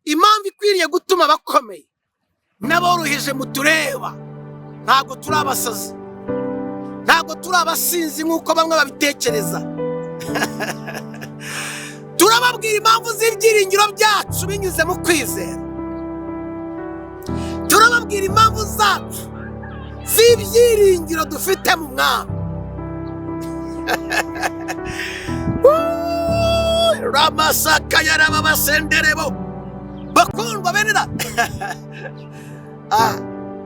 impamvu ikwiriye gutuma bakomeye n'aboroheje mutureba ntabwo turi abasazi, ntabwo turi abasinzi nk'uko bamwe babitekereza. Turababwira impamvu z'ibyiringiro byacu binyuze mu kwizera. Turababwira impamvu zacu z'ibyiringiro dufite mu Mwami. Ramasaka yarababasenderebo bakundwa bene da.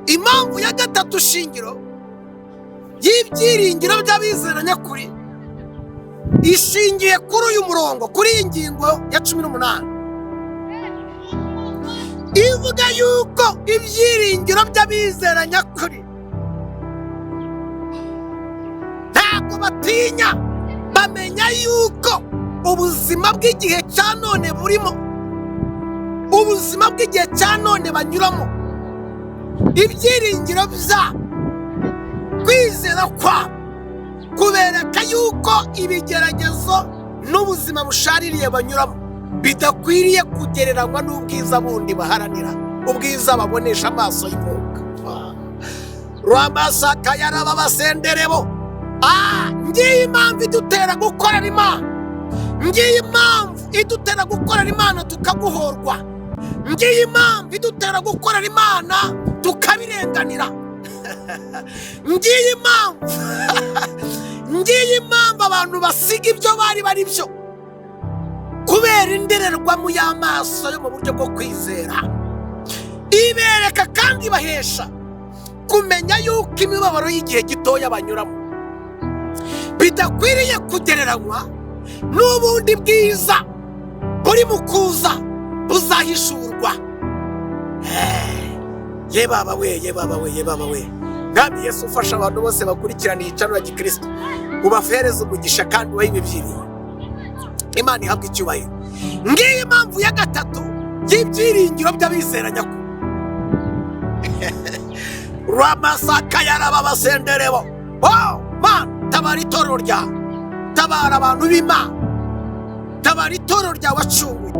Impamvu ya gatatu shingiro y'ibyiringiro by'abizera nyakuri ishingiye kuri uyu murongo, kuri iyi ngingo ya 18 ivuga yuko ibyiringiro by'abizera nyakuri ntabwo batinya, bamenya yuko ubuzima bw'igihe cya none burimo, ubuzima bw'igihe cya none banyuramo, ibyiringiro bya kwizera kwa kubereka yuko ibigeragezo n'ubuzima bushaririye banyuramo bidakwiriye kugereranywa n'ubwiza bundi baharanira, ubwiza babonesha amaso y'umwuka. Ramasaka yarababasenderebo. Ngiye impamvu idutera gukorera Imana, ngiye impamvu idutera gukorera Imana tukaguhorwa, ngiye impamvu idutera gukorera Imana tukabirenganira, ngiye impamvu abantu basiga ibyo bari byo kubera indererwamo y'amaso yo mu buryo bwo kwizera. Ibereka kandi ibahesha kumenya yuko imibabaro y'igihe gitoya banyuramo bidakwiriye kugereranywa n'ubundi bwiza buri mu kuza buzahishurwa. Ye baba we Mwami Yesu, ufasha abantu bose bakurikirana icano ya Gikristo, ubafereze umugisha kandi ubahe ibyiringiro. Imana ihabwe icyubahiro. Ngiye impamvu ya gatatu y'ibyiringiro by'abizera nyakuri. Ramasaka yarababasenderebo. Man, tabara itorero ryawe, tabara abantu b'Imana, tabara itorero ryawe wacunguye.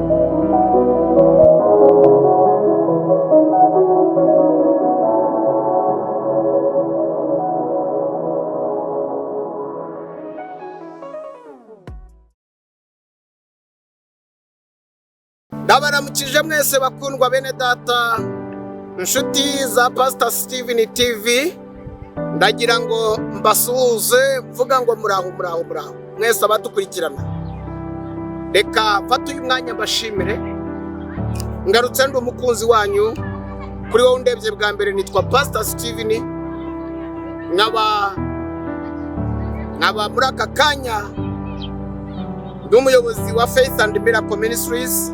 Ndabaramukije mwese bakundwa bene data, inshuti za Pastor Steven TV. Ndagira ngo mbasuhuze mvuga ngo muraho mwese abadukurikirana. Reka mfate uyu mwanya mbashimire. Ngarutse ndi umukunzi wanyu, kuri wowe undebye bwa mbere nitwa Pastor Steven. Nkaba muri aka kanya ndi umuyobozi wa Faith and Miracle Ministries.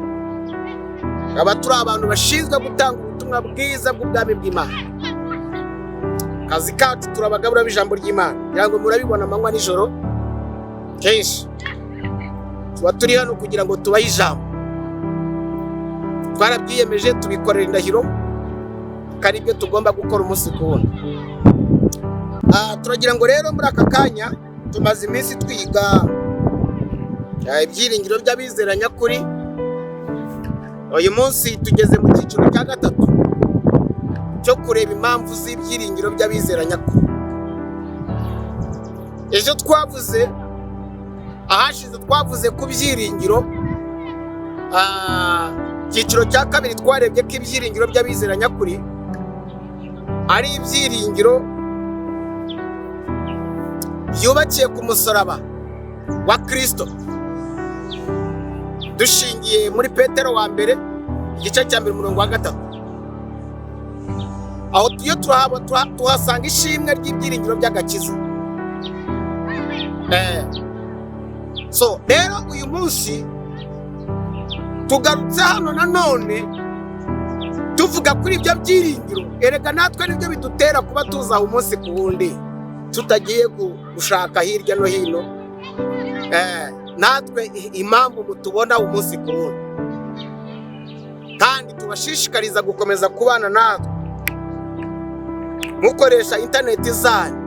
Aba turi abantu bashinzwe gutanga ubutumwa bwiza bw'ubwami bw'Imana. Kazi kacu turabagabura b'ijambo ry'Imana, yango murabibona amanywa nijoro. Kenshi tuba turi hano kugira ngo tubahe ijambo. Twarabyiyemeje tubikorera indahiro kandi ibyo tugomba gukora umunsi ku wundi. Turagira ngo rero muri aka kanya tumaze iminsi twiga ibyiringiro by'abizera nyakuri. Uyu munsi tugeze mu cyiciro cya gatatu cyo kureba impamvu z'ibyiringiro by'abizera nyakuri. Ejo twavuze ahashize twavuze ku byiringiro. Cyiciro cya kabiri twarebye ko ibyiringiro by'abizera nyakuri ari ibyiringiro byubakiye ku musaraba wa Kristo. Dushingiye muri Petero wa mbere igice cya 3 aho tuyo tuhasanga ishimwe ry'ibyiringiro by'agakiza. So rero uyu munsi tugarutse hano nanone tuvuga kuri ibyo byiringiro. Erega natwe nibyo bidutera kuba tuzaho umunsi ku wundi, tutagiye gushaka hirya no hino. Natwe impamvu mutubona umunsi ku wundi, kandi tubashishikariza gukomeza kubana natwe mukoresha interneti zanyu,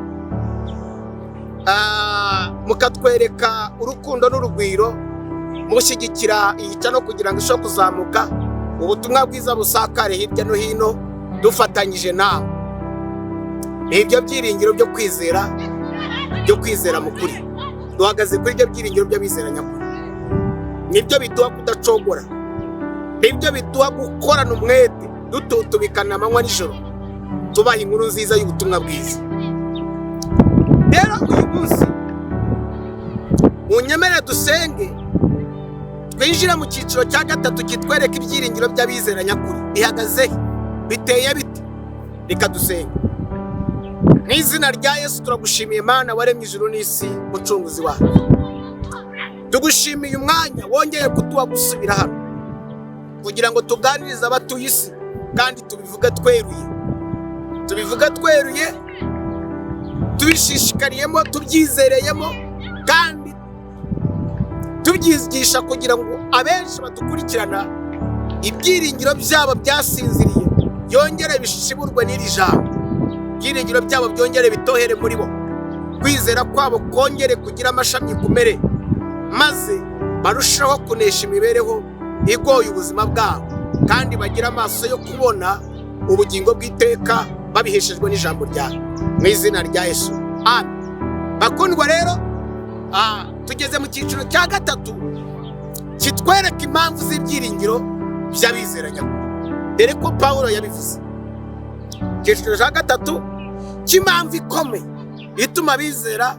mukatwereka urukundo n'urugwiro, mushyigikira iyi channel kugira ngo ishobore kuzamuka ubutumwa bwiza busakare hirya no hino dufatanyije nawe. Ibyo byiringiro byo kwizera mu kuri. Duhagaze kuri ibyo byiringiro by'abizera nyakuri. Nibyo biduha kudacogora, nibyo biduha gukorana umwete dututubikana amanywa n'ijoro tubaha inkuru nziza y'ubutumwa bwiza. Rero uyu munsi unyemerere dusenge, twinjira mu cyiciro cya gatatu kitwereka ibyiringiro by'abizera nyakuri. Ihagaze biteye bite? Reka dusenge. Mu izina rya Yesu turagushimiye Mana waremye ijuru n'isi, mucunguzi wacu. Tugushimiye umwanya wongeye kuduha gusubira hano kugira ngo tuganirize abatuye isi, kandi tubivuga tweruye, tubishishikariyemo, tubyizereyemo, kandi tubyigisha kugira ngo abenshi badukurikirana ibyiringiro byabo byasinziriye byongere bishiburwe n'iri jambo. Ibyiringiro byabo byongere bitohere muri bo, kwizera kwabo kongere kugira amashami kumere, maze barushaho kunesha imibereho igoye ubuzima bwabo, kandi bagira amaso yo kubona ubugingo bw'iteka babiheshejwe n'ijambo ryawe. Mu izina rya Yesu, amen. Bakundwa rero, tugeze mu cyiciro cya gatatu kitwereka impamvu z'ibyiringiro by'abizera nyakuri. Dore ko Pawulo yabivuze. Icyiciro cya gatatu cy'impamvu ikomeye ituma abizera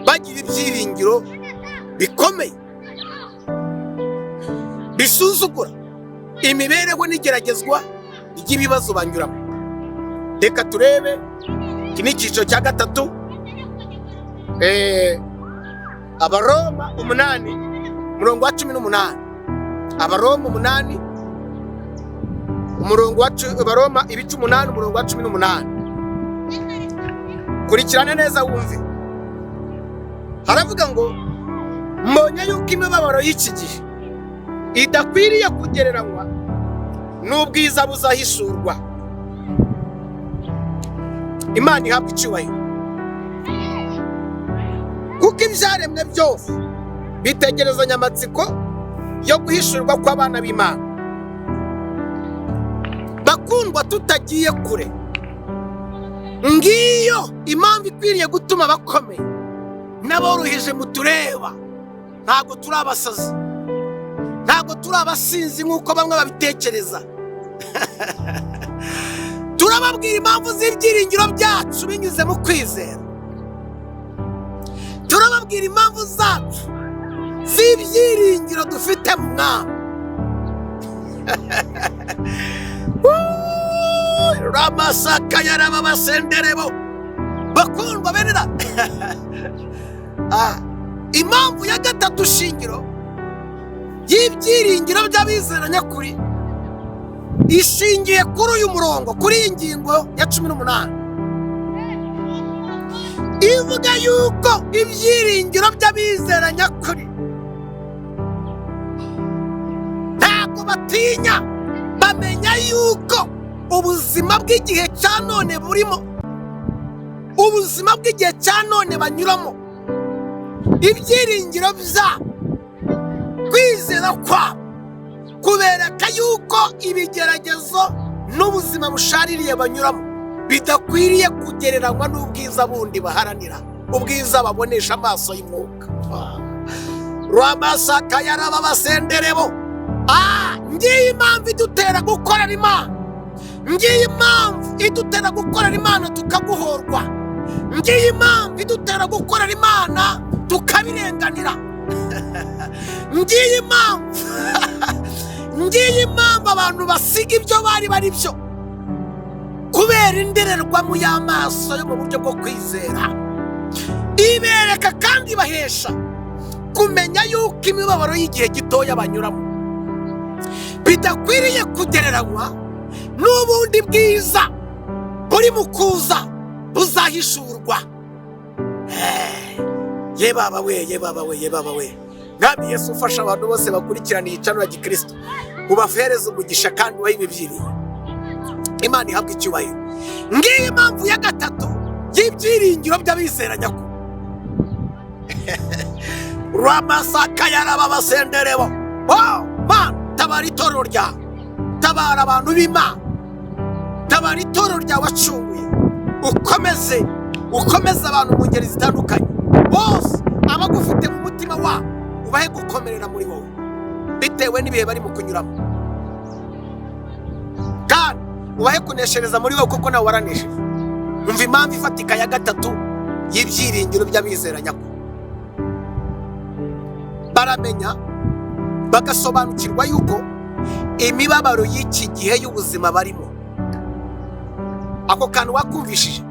bagira ibyiringiro bikomeye bisuzugura imibereho n'igeragezwa ry'ibibazo banyuramo. Reka turebe, iki ni icyiciro cya gatatu. Abaroma 8:18. Abaroma 8 umurongo wa Abaroma ibice 8 umurongo wa 18. Kurikirane neza wumve. Haravuga ngo mbonye yuko imibabaro y'iki gihe idakwiriye kugereranywa n'ubwiza buzahishurwa. Imana ihabwa icyubahiro. Kuko ibyaremwe byose bitegerezanya amatsiko yo guhishurwa kw'abana b'Imana. Bakundwa, tutagiye kure, ngiyo impamvu ikwiriye gutuma bakomeye n'aboroheje mutureba. Ntabwo turi abasazi, ntabwo turi abasinzi nk'uko bamwe babitekereza. Turababwira impamvu z'ibyiringiro byacu binyuze mu kwizera. Turababwira impamvu zacu z'ibyiringiro dufite mu Mwami. Ramasaka yarababasenderebo. Bakundwa bene da. Impamvu ya gatatu shingiro y'ibyiringiro by'abizera nyakuri ishingiye kuri uyu murongo, kuri iyi ngingo ya 18. Ivuga yuko ibyiringiro by'abizera nyakuri ntabwo batinya, bamenya yuko ubuzima bw'igihe cya none burimo, ubuzima bw'igihe cya none banyuramo, ibyiringiro byabo, kwizera kwabo kubereka yuko ibigeragezo n'ubuzima bushaririye banyuramo bidakwiriye kugereranywa n'ubwiza bundi baharanira, ubwiza babonesha amaso y'umwuka. Ramasaka yarababasenderebo. Ngiye impamvu idutera gukorera Imana, ngiye impamvu idutera gukorera Imana tukaguhorwa, ngiye impamvu idutera gukorera Imana tukabirenganira, ngiye impamvu abantu basiga ibyo bari byo kubera indererwamo y'amaso yo mu buryo bwo kwizera. Ibereka kandi ibahesha kumenya yuko imibabaro y'igihe gitoya banyuramo bidakwiriye kugereranywa n'ubundi bwiza buri mu kuza buzahishurwa. Ye baba we. Mwami Yesu, ufasha abantu bose bakurikirana iyi channel ya Gikristo, ubafereze umugisha kandi ubahe ibyiringiro. Imana ihabwa icyubahiro. Ngiye impamvu ya gatatu y'ibyiringiro by'abizera nyakuri. Ramasaka yarababasenderebo. Man, tabari itorero ryawe, tabara abantu b'Imana, tabara itorero ryawe wacunguye, ukomeze abantu mu ngeri zitandukanye, bose abagufite mu mutima wabo ubahe gukomerera muri wowe bitewe n'ibihe bari mu kunyuramo, kandi ubahe kuneshereza muri wowe kuko nawe waranesheje. Umva impamvu ifatika ya gatatu y'ibyiringiro by'abizera nyakuri. Baramenya bagasobanukirwa yuko imibabaro y'iki gihe y'ubuzima barimo, ako kantu wakumvishije,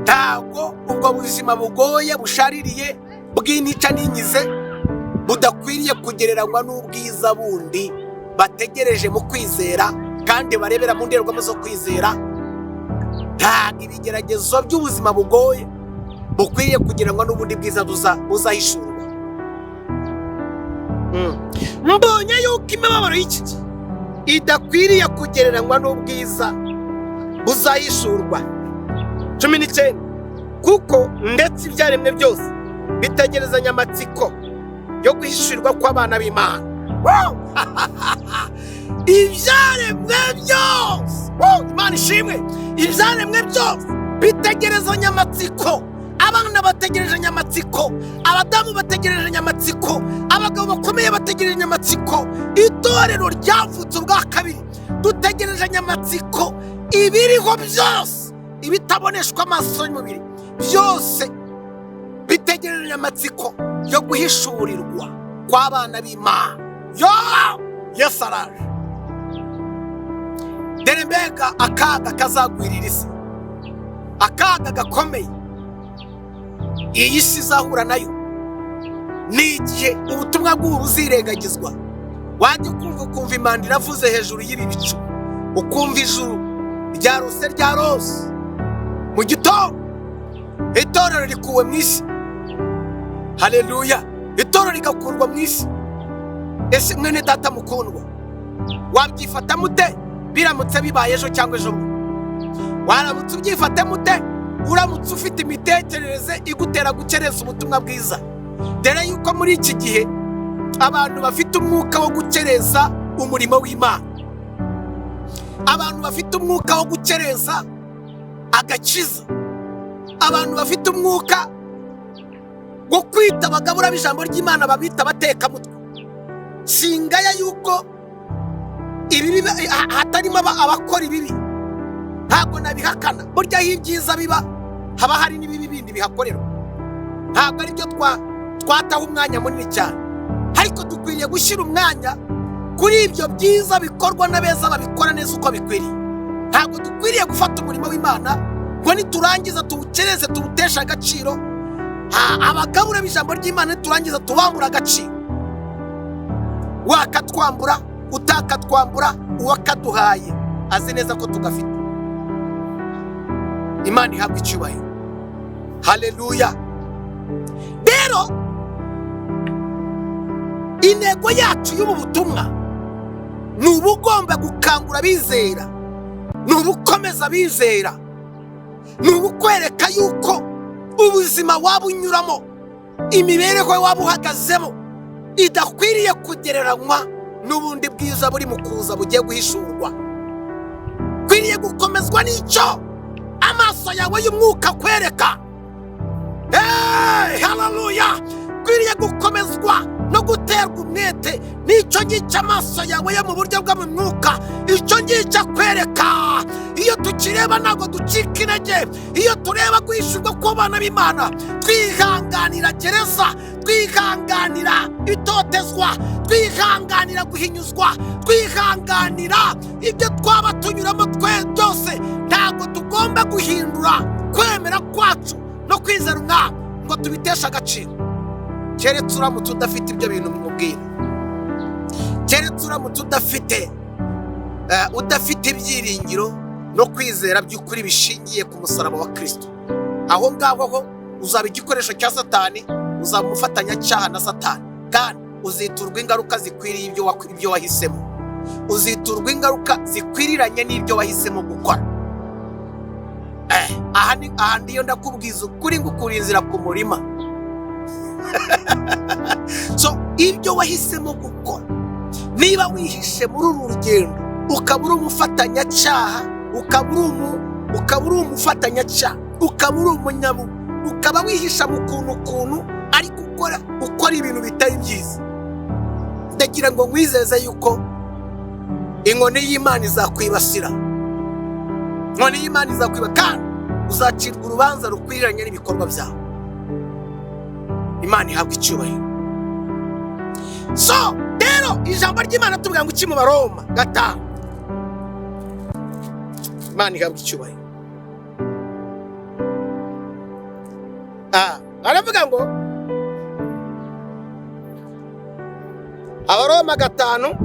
ntabwo ubwo buzima bugoye bushaririye bw'intica n'inyize budakwiriye kugereranywa n'ubwiza bundi bategereje mu kwizera kandi barebera mu ndorerwamo zo kwizera. Ntabwo ibigeragezo by'ubuzima bugoye bukwiriye kugereranywa n'ubundi bwiza buzahishurwa. Mbonye yuko imibabaro y'iki gihe idakwiriye kugereranywa n'ubwiza buzahishurwa. 19 kuko ndetse ibyaremwe byose bitegerezanya amatsiko yo guhishurirwa kw'abana b'Imana. Ibyaremwe byose, Imana ishimwe, ibyaremwe byose bitegerezanya amatsiko. Abana bategereje amatsiko, abadamu bategereje amatsiko, abagabo bakomeye bategereje amatsiko, itorero ryavutse ubwa kabiri dutegereje amatsiko. Ibiriho byose, ibitaboneshwa amaso y'umubiri byose bitegereje amatsiko yo guhishurirwa kw'abana b'Imana. Yesu araje. Dore mbega akaga kazagwirira isi, akaga gakomeye iyi si izahura nayo ni igihe ubutumwa bw'ubu buzirengagizwa. Wajya ukumva imana iravuze hejuru y'ibi bicu, ukumva ijuru ryarose mu gitondo, itorero rikuwe mu isi. Haleluya! Itorero rigakurwa mu isi. Ese mwene data mukundwa, wabyifata mute biramutse bibaye ejo cyangwa ejo? Waramutse ubyifate mute uramutse ufite imitekerereze igutera gukereza ubutumwa bwiza? Dore yuko muri iki gihe abantu bafite umwuka wo gukereza umurimo w'Imana, abantu bafite umwuka wo gukereza agakiza, abantu bafite umwuka wo kwita abagabura b'ijambo ry'Imana babita bateka mutwe. Singaya yuko ibi hatarimo abakora ibibi, ntabwo nabihakana. Burya y'ibyiza biba haba hari n'ibibi bindi bihakorerwa, ntabwo ari byo twataho umwanya munini cyane, ariko dukwiriye gushyira umwanya kuri ibyo byiza bikorwa n'abeza babikora neza uko bikwiriye. Ntabwo dukwiriye gufata umurimo w'Imana ngo niturangiza tuwukereze tuwutesha agaciro. Abagabura b'ijambo ry'Imana niturangiza tubambura agaciro, wakatwambura utakatwambura uwakaduhaye azi neza ko tugafite. Imana ihabwa icyubahiro. Haleluya! Rero intego yacu y'ubu butumwa ni ubugomba gukangura abizera, ni ubukomeza abizera, ni ubukwereka yuko ubuzima waba unyuramo, imibereho waba uhagazemo idakwiriye kugereranywa n'ubundi bwiza buri mu kuza bugiye guhishurwa. Kwiriye gukomezwa n'icyo amaso yawe y'umwuka kwereka. Haleluya! Kwiriye gukomezwa no guterwa umwete n'icyo ngicyo amaso yawe yo mu buryo bwo mu mwuka, icyo ngicyo akwereka. Iyo tukireba ntabwo ducika intege, iyo tureba guhishurwa kw'abana b'Imana twihanganira gereza, twihanganira itotezwa, twihanganira guhinyuzwa, twihanganira ibyo twaba tunyuramo byose. Ntabwo tugomba guhindura kwemera kwacu no kwizera Umwami ngo tubiteshe agaciro. Keretse uramutse udafite ibyo bintu mumubwira, keretse uramutse udafite ibyiringiro no kwizera by'ukuri bishingiye ku musaraba wa Kristo. Aho ngaho ho uzaba igikoresho cya Satani, uzaba umufatanyacyaha na Satani, kandi uziturwa ingaruka zikwiriye ibyo wahisemo, uziturwa ingaruka zikwiriranye n'ibyo wahisemo gukora. Aha ndiyo ndakubwiza ukuri ngukura inzira ku murima. So ibyo wahisemo gukora niba wihishe muri uru rugendo ukaba uri umufatanyacyaha, ukaba uri umufatanyacyaha, ukaba uri umunyabu, ukaba wihisha mu kuntu ariko ukora ibintu bitari byiza, ndagira ngo nkwizeze yuko inkoni y'Imana izakwibasira. Inkoni y'Imana izakwiba kandi uzacirwa urubanza rukwiranye n'ibikorwa byawe. Imana ihabwa icyubahiro. So rero ijambo ry'Imana tuvuga ngo iki mu Baroma 5. Imana ihabwa icyubahiro. Aravuga ngo Abaroma 5,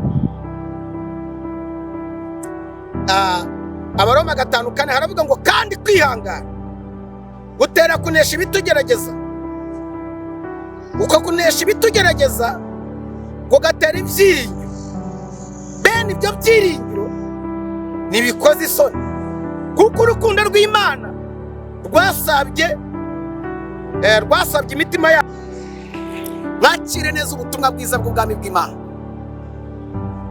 Abaroma 5:4 haravuga ngo kandi kwihangana gutera kunesha ibitugerageza, uko kunesha ibitugerageza kugatera ibyiringiro, bene ibyo byiringiro ntibikoze isoni, kuko urukundo rw'Imana rwasabye imitima yabo. Mwakire neza ubutumwa bwiza bw'ubwami bw'Imana.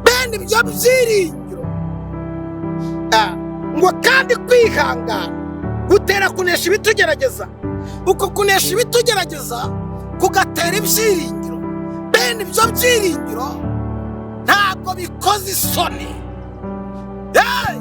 Bene ibyo byiringiro ngo kandi kwihangana gutera kunesha ibitugerageza, uko kunesha ibitugerageza kugatera ibyiringiro, bene ibyo byiringiro ntabwo bikoze isoni.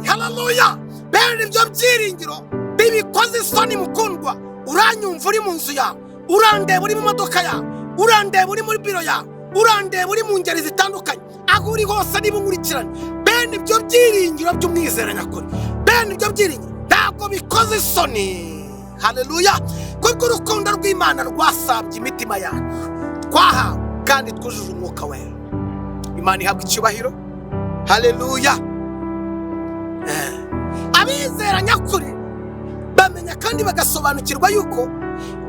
Haleluya! Bene ibyo byiringiro ntibikoze isoni. Mukundwa, uranyumva uri mu nzu yawe, urandeba uri mu modoka yawe, urandeba uri muri biro yawe, urandeba uri mu ngeri zitandukanye, aho uri hose niba unkurikiranye, bene ibyo byiringiro by'umwizera nyakuri, bene ibyo byiringiro ntabwo bikoze isoni. Haleluya! Kuko urukundo rw'Imana rwasabye imitima yacu, twahawe kandi twujuje umwuka wera. Imana ihabwa icyubahiro. Haleluya! Abizera nyakuri bamenya kandi bagasobanukirwa yuko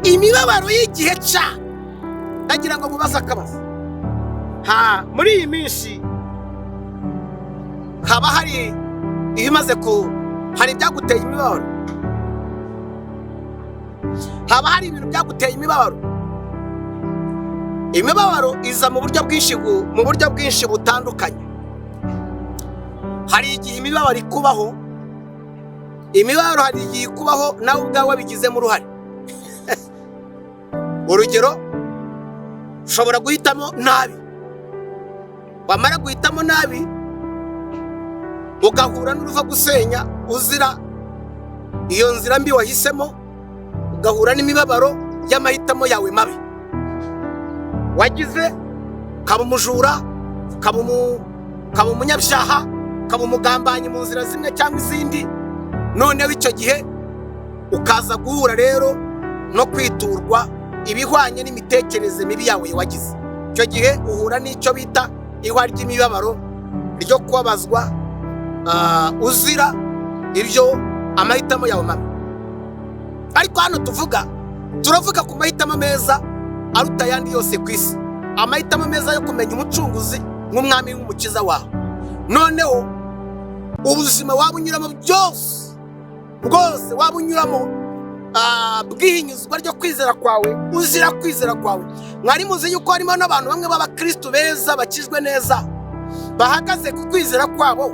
imibabaro y'igihe cya, ndagira ngo mubaze akabazo, muri iyi minsi haba hari hari ibyaguteye imibabaro, haba hari ibintu byaguteye imibabaro. Imibabaro iza mu buryo bwinshi butandukanye. Hari igihe imibabaro ikubaho, imibabaro hari igihe ikubaho nawe ubwawe wabigizemo uruhare. Urugero, ushobora guhitamo nabi, wamara guhitamo nabi ugahura n'uruva gusenya uzira iyo nzira mbi wahisemo, ugahura n'imibabaro y'amahitamo yawe mabi wagize, ukaba umujura, ukaba umunyabyaha, ukaba umugambanyi mu nzira zimwe cyangwa izindi. Noneho icyo gihe ukaza guhura rero no kwiturwa ibihwanye n'imitekerereze mibi yawe wagize. Icyo gihe uhura n'icyo bita ihwa ry'imibabaro ryo kubabazwa, uzira ibyo amahitamo yawe mabi. Ariko hano turavuga ku mahitamo meza aruta ayandi yose ku isi, amahitamo meza yo kumenya umucunguzi nk'umwami w'umukiza wawe. Noneho ubuzima waba unyuramo bwose waba unyuramo bw'ihinyuzwa ryo kwizera kwawe, uzira kwizera kwawe. Mwari muzi yuko harimo n'abantu bamwe b'abakristo beza bakizwe neza, bahagaze ku kwizera kwabo,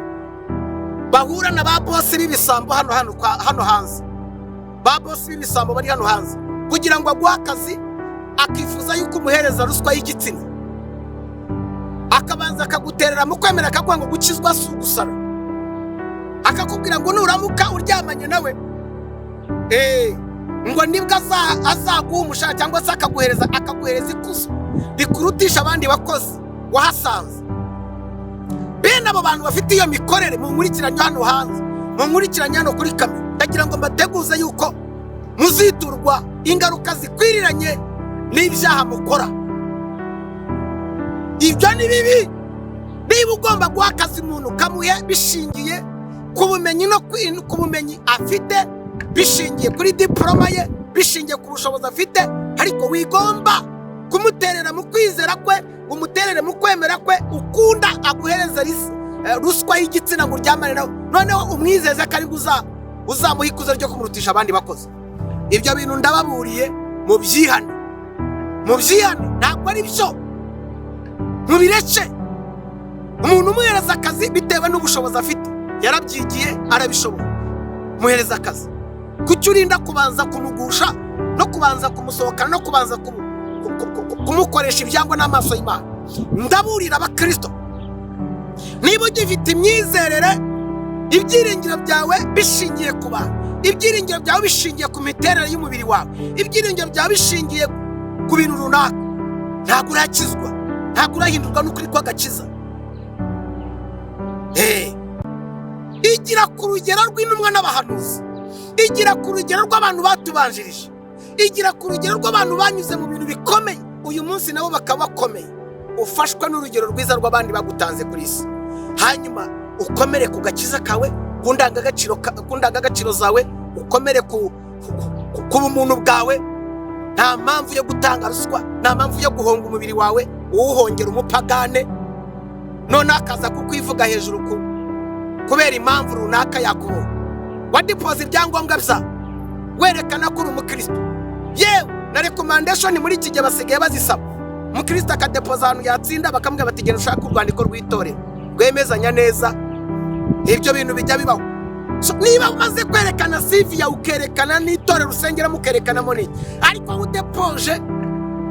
bahura na ba bosi b'ibisambo hano hanze, ba bosi b'ibisambo bari hano hanze, kugira ngo aguhe akazi akifuza yuko umuhereza ruswa y'igitsina, akabanza akaguterera mu kwemera akaguha ngo gukizwa si ugusara, akakubwira ngo nuramuka uryamanye nawe ngo nibwo azaguha umushahara cyangwa se akaguhereza ikuzo rikurutisha abandi bakozi wahasanze. Bene abo bantu bafite iyo mikorere munkurikiranye hano hanze, munkurikiranye hano kuri kamera, ndagira ngo mbateguze yuko muziturwa ingaruka zikwiriranye n'ibyaha mukora. Ibyo ni bibi. Niba ugomba guha akazi umuntu kamuhe bishingiye ku bumenyi no ku bumenyi afite, bishingiye kuri diploma ye, bishingiye ku bushobozi afite, ariko wigomba kumuterera mu kwizera kwe, umuterere mu kwemera kwe, ukunda aguhereza ruswa y'igitsina ngo uryamane nawe, noneho umwizeze ko ari uzamuha ikuzo ryo kumurutisha abandi bakozi. Ibyo bintu ndababuriye mubyihane, ntabwo ari byo, mubireke. umuntu umuhereza akazi bitewe n'ubushobozi afite, yarabyigiye arabishobora, muhereza akazi. Kuki urinda kubanza kumugusha no kubanza kumusohokana no kubanza kumukoresha ibyangwa n'amaso y'Imana? Ndaburira abakristo, niba ugifite imyizerere ibyiringiro byawe bishingiye ku bantu, ibyiringiro byawe bishingiye ku miterere y'umubiri wawe, ibyiringiro byawe bishingiye ku bintu runaka, ntabwo urakizwa, ntabwo urahindurwa n'ukuri kw'agakiza. Igira ku rugero rw'intumwa n'abahanuzi, igira ku rugero rw'abantu batubanjirije, igira ku rugero rw'abantu banyuze mu bintu bikomeye, uyu munsi nabo bakaba bakomeye. Ufashwa n'urugero rwiza rw'abandi bagutanze kuri isi, hanyuma ukomere ku gakiza kawe, ku ndangagaciro zawe, ukomere ku bumuntu bwawe. Nta mpamvu yo gutanga ruswa, nta mpamvu yo guhonga umubiri wawe uwuhongera umupagane, none akaza kukwivuga hejuru kubera impamvu runaka yakubona. Wadipoza ibyangombwa bya werekana ko uri umukristo, yewe na recommendation muri iki gihe basigaye bazisaba. Umukristo akadepoza ahantu yatsinda bakamubwira bati genda ushaka urwandiko rw'itorero rwemezanya neza. Ibyo bintu bijya bibaho. Niba umaze kwerekana CV yawe ukerekana n'itorero usengeramo ukerekanamo n'iki, ariko udepoje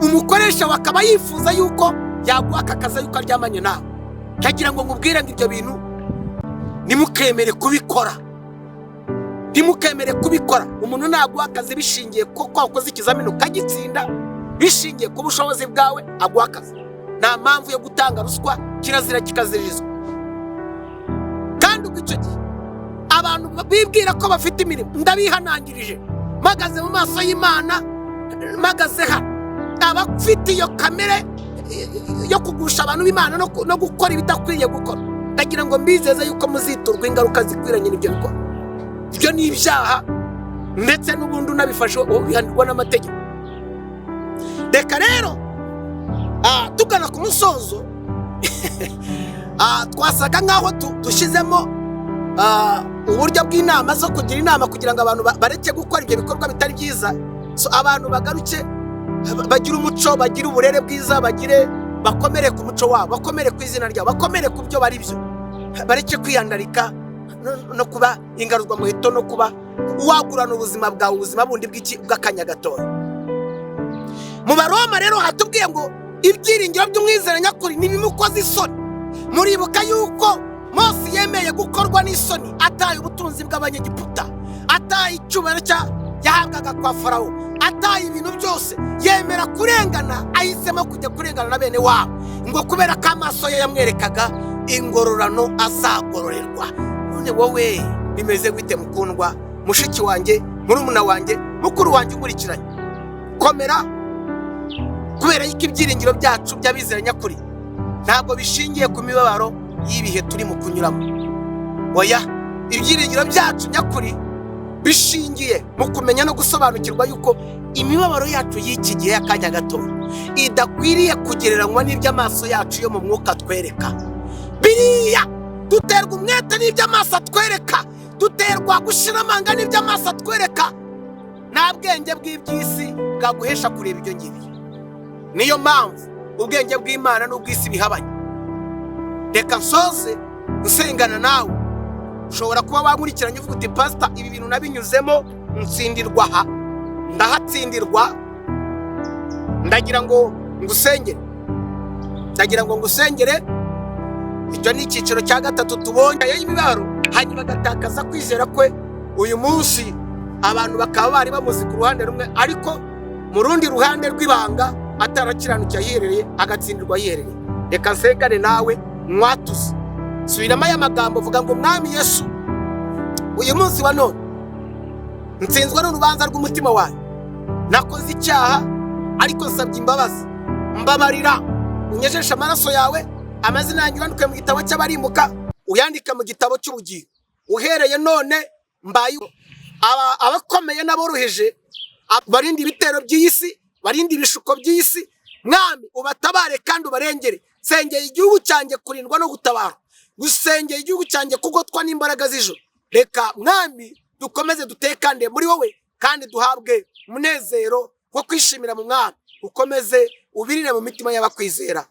umukoresha wakaba yifuza yuko yaguha akazi yuko aryamanye nawe, kagira ngo ngubwire ngo ibyo bintu nimukemere kubikora, nimukemere kubikora. Umuntu naguha akazi bishingiye ko wakoze ikizamini ukagitsinda, bishingiye ku bushobozi bwawe aguha akazi. Nta mpamvu yo gutanga ruswa, kirazira kikazirizwa. Kandi icyo gihe abantu bibwira ko bafite imirimo, ndabihanangirije magaze mu maso y'Imana, magaze hano abafite iyo kamere yo kugusha abantu b'Imana no gukora ibidakwiriye gukora, ndagira ngo mbizeze yuko muziturwa ingaruka zikwiranye n'ibyo bikora. Ibyo ni ibyaha, ndetse n'ubundi unabifashe ubihanirwa n'amategeko. Reka rero tugana ku musozo, twasaga nk'aho dushyizemo uburyo bw'inama zo kugira inama kugira ngo abantu bareke gukora ibyo bikorwa bitari byiza. Abantu bagaruke, bagire umuco, bagire uburere bwiza, bakomere ku muco wabo, bakomere ku izina ryabo, bakomere ku byo bari byo, bareke kwiyandarika no kuba ingaruzwa muheto, no kuba wagurana ubuzima bwawe, ubuzima bundi bw'akanya gatoya. Mu Baroma rero hatubwiye ngo ibyiringiro by'umwizera nyakuri ntibimukoze isoni. Muribuka yuko Mose yemeye gukorwa n'isoni, ataye ubutunzi bw'abanyegiputa, ataye icyubahiro yahabwaga kwa Farawo, ataye ibintu byose, yemera kurengana, ahisemo kujya kurengana na bene wabo, ngo kubera ko amaso ye yamwerekaga ingororano azagororerwa. None wowe bimeze gute mukundwa, mushiki wanjye, murumuna wanjye, mukuru wanjye unkurikiranye? Komera, kubera yuko ibyiringiro byacu by'abizera nyakuri ntabwo bishingiye ku mibabaro y'ibihe turi mu kunyuramo. Oya, ibyiringiro byacu nyakuri bishingiye mu kumenya no gusobanukirwa yuko imibabaro yacu y'iki gihe y'akanya gato idakwiriye kugereranywa n'iby'amaso yacu yo mu mwuka twereka. Biriya duterwa umwete n'iby'amaso atwereka, duterwa gushira amanga n'iby'amaso atwereka, nta bwenge bw'iby'isi bwaguhesha kureba ibyo ngibyo. Niyo mpamvu ubwenge bw'Imana n'ubw'isi bihabanye. Reka nsoze usengana nawe. Ushobora kuba wankurikiranye uvuga uti pastor, ibi bintu nabinyuzemo nsindirwa aha, ndahatsindirwa, ndagira ngo ngusengere. Icyo ni icyiciro cya gatatu tubonye y'imibabaro, hanyuma agatakaza kwizera kwe. Uyu munsi abantu bakaba bari bamuzi ku ruhande rumwe, ariko mu rundi ruhande rw'ibanga atarakiranuka yiherereye, agatsindirwa yiherereye. Reka nsengane nawe mwatuze. Subiramo aya magambo, vuga ngo Mwami Yesu, uyu munsi wa none nsinzwe n'urubanza rw'umutima wanjye. Nakoze icyaha, ariko nsabye imbabazi. Mbabarira, unyejeshe amaraso yawe, amazina yanjye yandikwe mu gitabo cy'abarimbuka, uyandika mu gitabo cy'ubugingo. Uhereye none mbaye abakomeye n'aboroheje, barindi ibitero by'isi, barindi ibishuko by'isi. Mwami, ubatabare kandi ubarengere. Sengeye igihugu cyanjye kurindwa no gutabara, gusengeye igihugu cyanjye kugotwa n'imbaraga z'ijuru. Reka Mwami dukomeze dutekane muri wowe, kandi duhabwe umunezero wo kwishimira mu Mwami. Ukomeze ubirire mu mitima y'abakwizera.